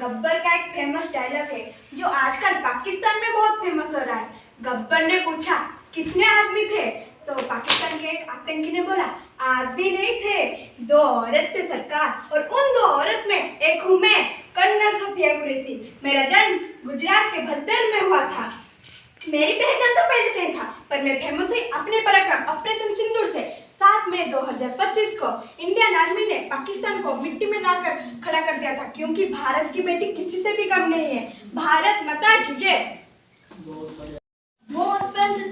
गब्बर का एक famous dialogue है जो आजकल पाकिस्तान में बहुत फेमस हो रहा है। गब्बर ने पूछा कितने आदमी थे, तो पाकिस्तान के एक आतंकी ने बोला आदमी नहीं थे, 2 औरत थे सरकार, और उन 2 औरत में एक हूँ मैं, कर्नल सोफिया कुरैशी। मेरा जन्म गुजरात के भदर में हुआ था। मेरी पहचान तो पहले से ही था, पर मैं फेमस हुई अपने पराक्रम ऑपरेशन सिंदूर से। 7 मई 2025 को इंडियन आर्मी ने पाकिस्तान को मिट्टी में लाकर खड़ा कर दिया था, क्योंकि भारत की बेटी किसी से भी कम नहीं है। भारत माता की जय।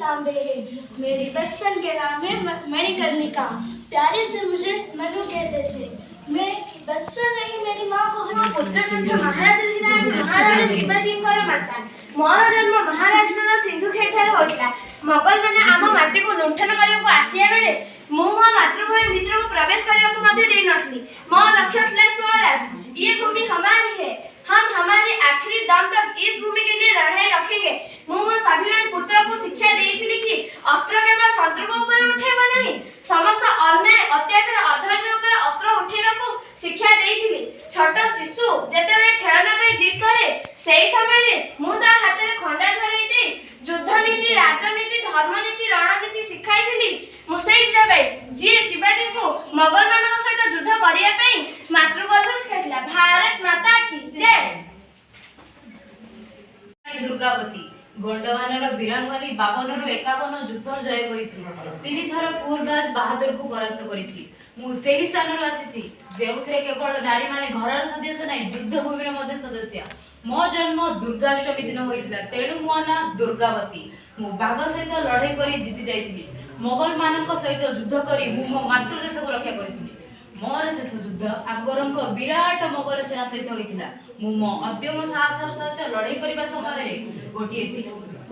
तांबे है, मेरी बचपन के नाम है मणिकर्णिका। प्यारे से मुझे मनु कहते थे। मैं बचपन में ही मेरी माँ को पुत्र महाराजा शिवाजीଙ୍କର ମାତା। ମୋର ଜନ୍ମ ମହାରାଷ୍ଟ୍ରର ସିନ୍ଧୁଖେଡ଼ଠାରେ ହୋଇଥିଲା। ମୋଗଲମାନେ ଆମ ମାଟିକୁ ଲୁଣ୍ଠନ କରିବାକୁ ଆସିବା ବେଳେ ମୁଁ ମୋ ମାତୃଭୂମି ଭିତରକୁ ପ୍ରବେଶ କରିବାକୁ ମଧ୍ୟ ଦେଇନଥିଲି। ମୋ ଲକ୍ଷ୍ୟ ଥିଲା ସ୍ୱରାଜ। ये भूमि हमारी है, हम हमारे आखिरी दम तक इस भूमि के लिए लड़ाई रखेंगे। ମୁଁ ମୋ ସ୍ୱାଭିମାନୀ ପୁତ୍ରକୁ ଶିକ୍ଷା ଦେଇଥିଲି କି ଅସ୍ତ୍ର କେବଳ ଶତ୍ରୁଙ୍କ ଉପରେ ଉଠେଇବ ନାହିଁ, ସମସ୍ତ ଅନ୍ୟାୟ ଅତ୍ୟାଚାର ଅଧର୍ମ ଉପରେ ଅସ୍ତ୍ର ଉଠେଇବାକୁ ଶିକ୍ଷା ଦେଇଥିଲି। ଛୋଟ ଶିଶୁ ଯେତେବେଳେ ଖେଳନା ପାଇଁ ଜିଦ୍ କରେ, ସେହି ସମୟରେ ମୁଁ ତା ହାତରେ ଖଣ୍ଡା ଧରେଇ ଦେଇ ଯୁଦ୍ଧ ନୀତି, ରାଜନୀତି, ଧର୍ମନୀତି, ରଣନୀତି ଶିଖାଇଥିଲି। ମୁଁ ସେହି ଝିଅପାଇଁ ଯିଏ ଶିବାଜୀଙ୍କୁ ମୋଗଲମାନଙ୍କ ସହିତ ଯୁଦ୍ଧ କରିବା ପାଇଁ ମାତୃଗର୍ଭରେ ଶିଖାଇଥିଲା। ଭାରତ ମାତା की जय। दुर्गावती गोंडवानर वीरांगनी 52 ରୁ 51 ଯୁଦ୍ଧ ଜୟ କରିଛି। 3 ଥର କୁରବାଜ ବାହାଦୁରକୁ ପରାସ୍ତ କରିଛି। ମୁଁ ସେହି ସ୍ଥାନରୁ ଆସିଛି ଯେଉଁଥିରେ କେବଳ ନାରୀମାନେ ଘରର ସଦସ୍ୟ ନାହିଁ, ଯୁଦ୍ଧଭୂମିର ମଧ୍ୟ ସଦସ୍ୟ। ମୋ ଜନ୍ମ ଦୁର୍ଗାଷ୍ଟମୀ ଦିନ ହୋଇଥିଲା, ତେଣୁ ମୋ ନାଁ ଦୁର୍ଗାବତୀ। ମୁଁ ବାଘ ସହିତ ଲଢ଼େଇ କରି ଜିତି ଯାଇଥିଲି। ମୋଗଲମାନଙ୍କ ସହିତ ଯୁଦ୍ଧ କରି ମୁଁ ମୋ ମାତୃଦେଶକୁ ରକ୍ଷା କରିଥିଲି। ମୋର ଶେଷ ଯୁଦ୍ଧ ଆକବରଙ୍କ ବିରାଟ ମୋଗଲ ସେନା ସହିତ ହୋଇଥିଲା। ମୁଁ ମୋ ଅଦ୍ୟମ ସାହସର ସହିତ ଲଢ଼େଇ କରିବା ସମୟରେ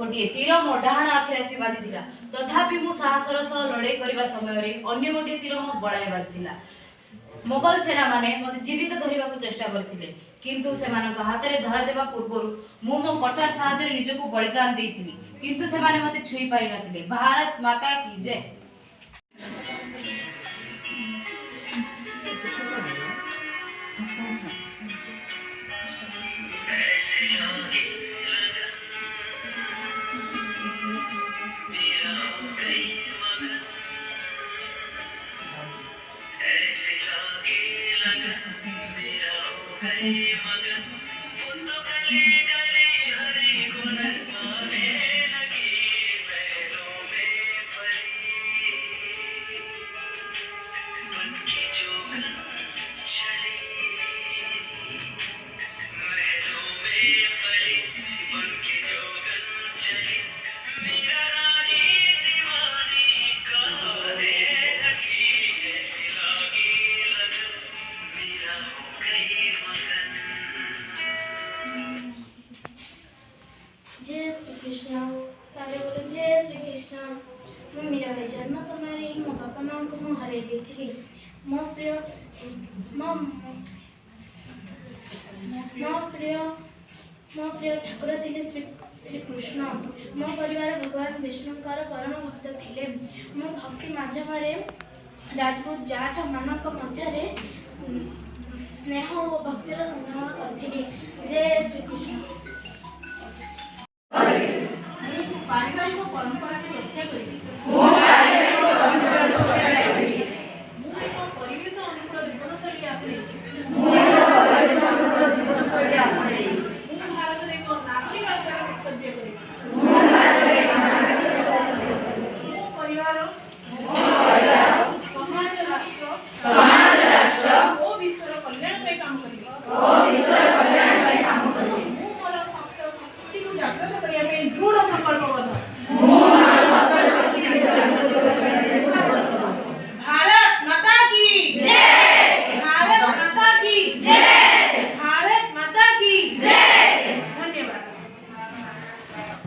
ଗୋଟିଏ ତୀର ମୋ ଡାହାଣ ଆଖିରେ ଆସି ବାଜିଥିଲା। ତଥାପି ମୁଁ ସାହସର ସହ ଲଢ଼େଇ କରିବା ସମୟରେ ଅନ୍ୟ ଗୋଟିଏ ତୀର ମୋ ଗଳାରେ ବାଜିଥିଲା। ମୋଗଲ ସେନାମାନେ ମୋତେ ଜୀବିତ ଧରିବାକୁ ଚେଷ୍ଟା କରିଥିଲେ, କିନ୍ତୁ ସେମାନଙ୍କ ହାତରେ ଧରା ଦେବା ପୂର୍ବରୁ ମୁଁ ମୋ କଟାର ସାହାଯ୍ୟରେ ନିଜକୁ ବଳିଦାନ ଦେଇଥିଲି, କିନ୍ତୁ ସେମାନେ ମୋତେ ଛୁଇଁ ପାରିନଥିଲେ। ଭାରତ ମାତା କି ଜୟ। जय श्री कृष्ण। सारे बोलो जय श्री कृष्ण। मैं मेरा भाई जन्म समय ही मो बापा माँ को मुझे हराई देती। मो प्रिय ठाकुर थे श्री कृष्ण। मो परिवार भगवान विष्णुकर परम भक्त थे। मो भक्ति माध्यम राजपूत जाट मानक मध्य स्नेह और भक्तिर संधान करी। जय श्री कृष्ण। पारिवारिक परंपरा को रक्षा करी परिवेश अनुकूल जीवनशैली आपणे भारत एक नागरिक आकार कर्तव्य करी परिवार समाज राष्ट्र ओ विश्वर कल्याण में काम करी मोर शक्ति को जागृत करने दृढ़ संकल्पबद्ध।